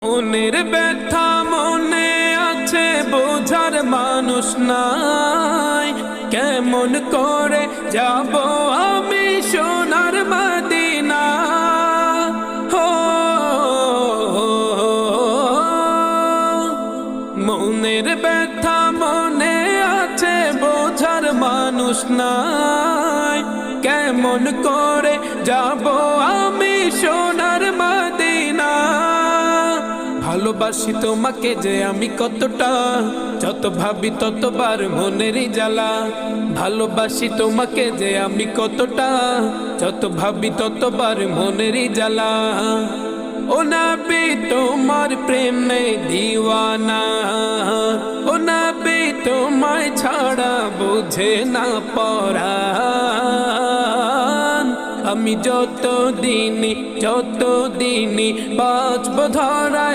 মনের ব্যথা মনে আছে, বোঝার মানুষ নাই। কেমন করে যাব আমি সোনার মদিনা? হো মনের ব্যথা মনে আছে, বোঝার মানুষ নাই। কেমন করে যাব আমি সোনার মদিনা? ভালোবাসি তোমাকে যে আমি কতটা, যত ভাবি ততবার মনেরই জ্বালা। ভালোবাসি তোমাকে যে আমি কতটা, যত ভাবি ততবার মনেরই জ্বালা। ও নবী তোমার প্রেমে দিওয়ানা, ও নবী তোমায় ছাড়া বুঝে না পরাণ। আমি যত দিনই বাঁচব ধরায়